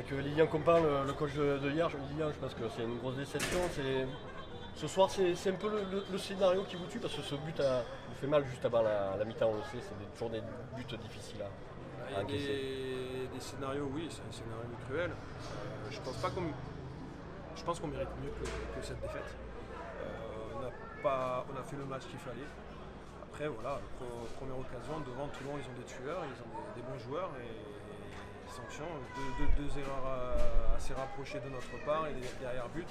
Avec Lilian Compan, le coach de hier, Lilian, je pense que c'est une grosse déception. Ce soir, c'est un peu le scénario qui vous tue parce que ce but vous fait mal juste avant la mi-temps, on le sait, c'est toujours des buts difficiles à Il y encaisser. a des scénarios, oui, c'est un scénario cruel. Je pense qu'on mérite mieux que cette défaite. On a fait le match qu'il fallait. Après, voilà, première occasion, devant Toulon, ils ont des tueurs, ils ont des bons joueurs et sanction, deux erreurs assez rapprochées de notre part et derrière but.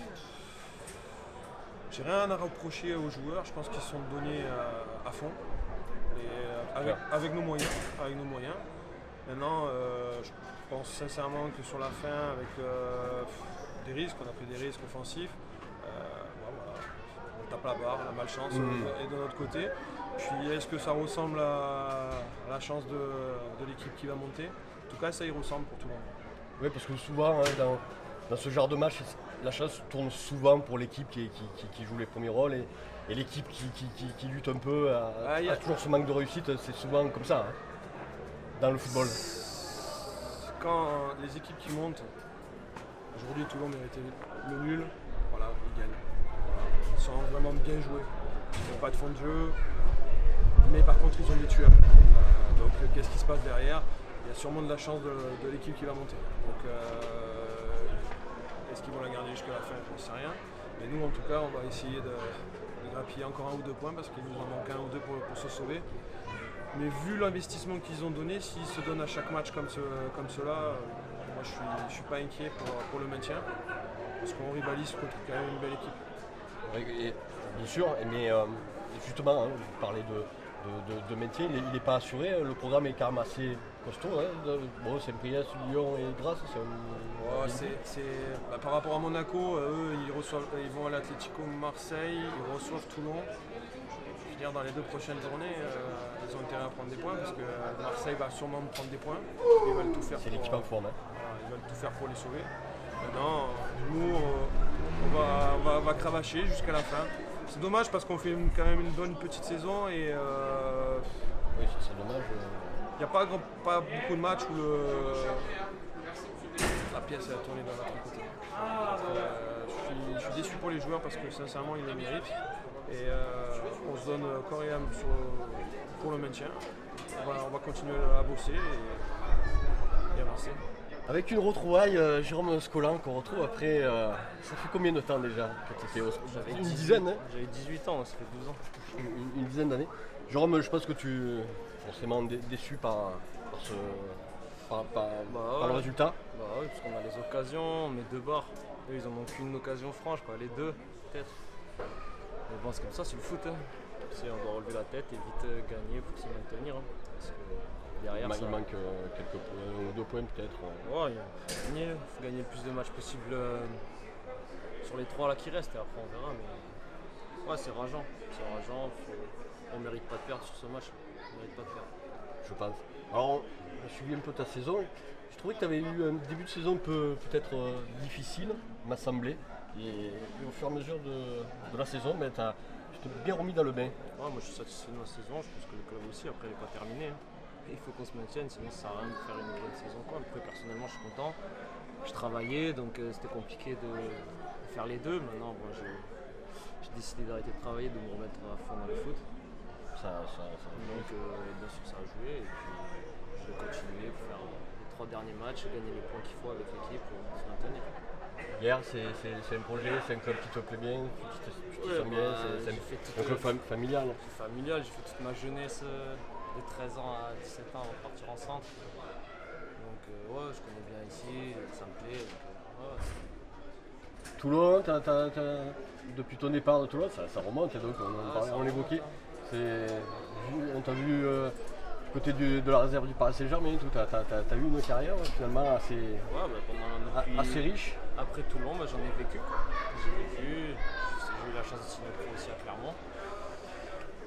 J'ai rien à reprocher aux joueurs, je pense qu'ils sont donnés à fond et avec nos moyens. Maintenant, je pense sincèrement que sur la fin, avec des risques, on a pris des risques offensifs. Voilà, on tape la barre, la malchance est de notre côté. Puis est-ce que ça ressemble à la chance de l'équipe qui va monter? En tout cas, ça y ressemble pour tout le monde. Oui, parce que souvent, hein, dans ce genre de match, la chance tourne souvent pour l'équipe qui joue les premiers rôles et l'équipe qui lutte un peu a toujours ce manque de réussite. C'est souvent comme ça hein, dans le football. Quand les équipes qui montent, aujourd'hui Toulon méritait le nul, voilà, ils gagnent. Ils sont vraiment bien joués. Ils n'ont pas de fond de jeu, mais par contre ils ont des tueurs. Donc qu'est-ce qui se passe derrière? Il y a sûrement de la chance de l'équipe qui va monter. Donc est-ce qu'ils vont la garder jusqu'à la fin? Je ne sais rien. Mais nous en tout cas on va essayer de grappiller encore 1 ou 2 points parce qu'il nous en manque 1 ou 2 pour se sauver. Mais vu l'investissement qu'ils ont donné, s'ils se donnent à chaque match comme cela, moi je suis pas inquiet pour le maintien. Parce qu'on rivalise contre quand même une belle équipe. Et, bien sûr, mais justement, hein, vous parlez de maintien, il n'est pas assuré, le programme est quand même assez costaud. Hein, Saint-Priest, Lyon et Grasse, par rapport à Monaco, eux ils vont à l'Atlético Marseille, ils reçoivent Toulon. Je veux dire, dans les 2 prochaines journées, ils ont intérêt à prendre des points parce que Marseille va sûrement prendre des points. Ils veulent tout faire. C'est l'équipe en forme. Hein. Ils veulent tout faire pour les sauver. Maintenant, nous, on va cravacher jusqu'à la fin. C'est dommage parce qu'on fait quand même une bonne petite saison et oui, c'est dommage. Il n'y a pas beaucoup de matchs où la pièce a tourné dans notre côté. Je suis déçu pour les joueurs parce que sincèrement ils le méritent et on se donne corps et âme pour le maintien. On va continuer à bosser et avancer. Avec une retrouvaille, Jérôme Scolan qu'on retrouve après, ça fait combien de temps déjà que tu étais J'avais une dizaine hein. J'avais 18 ans, ça fait 12 ans. Une dizaine d'années. Jérôme, je pense que tu es forcément déçu par le résultat. Bah oui, parce qu'on a les occasions, on met 2 barres. Eux, ils en ont qu'une occasion franche, quoi. Les 2, peut-être. Mais bon, c'est comme ça, c'est le foot. Hein. On doit relever la tête et vite gagner pour se maintenir. Hein. Parce que derrière, il manque quelques points, 1 ou 2 points peut-être. Ouais, il faut gagner le plus de matchs possible sur les 3 là qui restent et après on verra. Mais ouais, c'est rageant. On ne mérite pas de perdre sur ce match. On mérite pas de perdre. Je pense. Alors, on a suivi un peu ta saison. Je trouvais que tu avais eu un début de saison peut-être difficile, m'a semblé. Et au fur et à mesure de la saison, tu t'es bien remis dans le bain. Ouais, moi je suis satisfait de ma saison, je pense que le club aussi, après elle n'est pas terminée. Hein. Il faut qu'on se maintienne, sinon ça sert à rien de faire une bonne saison. Après personnellement je suis content. Je travaillais donc c'était compliqué de faire les deux. Maintenant j'ai décidé d'arrêter de travailler, de me remettre à fond dans le foot. Donc bien sûr ça a joué et puis je vais continuer pour faire les 3 derniers matchs, gagner les points qu'il faut avec l'équipe pour se maintenir. Hier, c'est un projet, c'est un club qui te plaît bien, tu te sens bien, c'est un club familial. C'est familial, j'ai fait toute ma jeunesse de 13 ans à 17 ans avant de partir en centre. Donc ouais, je connais bien ici, ça me plaît. Toulon, depuis ton départ de Toulon, ça remonte, donc on l'évoquait. On t'a vu du côté de la réserve du Paris Saint-Germain, tu as eu une carrière finalement assez riche. Après Toulon, j'en ai vécu. J'ai eu la chance de signer pro aussi à Clermont.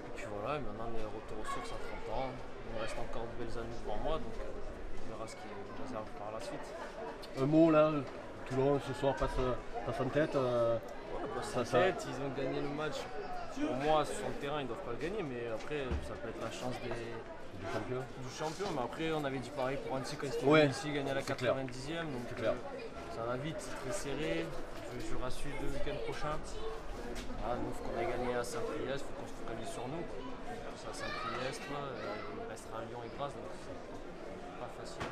Et puis voilà, maintenant on est retour aux sources à 30 ans. Il me reste encore de belles années devant moi, donc on verra ce qui me réserve par la suite. Un mot là, Toulon ce soir passe en tête. Ils ont gagné le match. Pour moi, sur le terrain, ils ne doivent pas le gagner, mais après, ça peut être la chance Du champion. du champion. Mais après, on avait dit pareil pour Annecy quand c'était Ouais, ici, gagné à la c'est clair. 90e. Donc C'est clair. ça va vite, c'est très serré. Je jouerai Sud le week-end prochain. Ah, nous, il faut qu'on aille gagner à Saint-Priest, il faut qu'on se focalise sur nous. C'est à Saint-Priest, il restera Lyon et Grasse, donc c'est pas facile.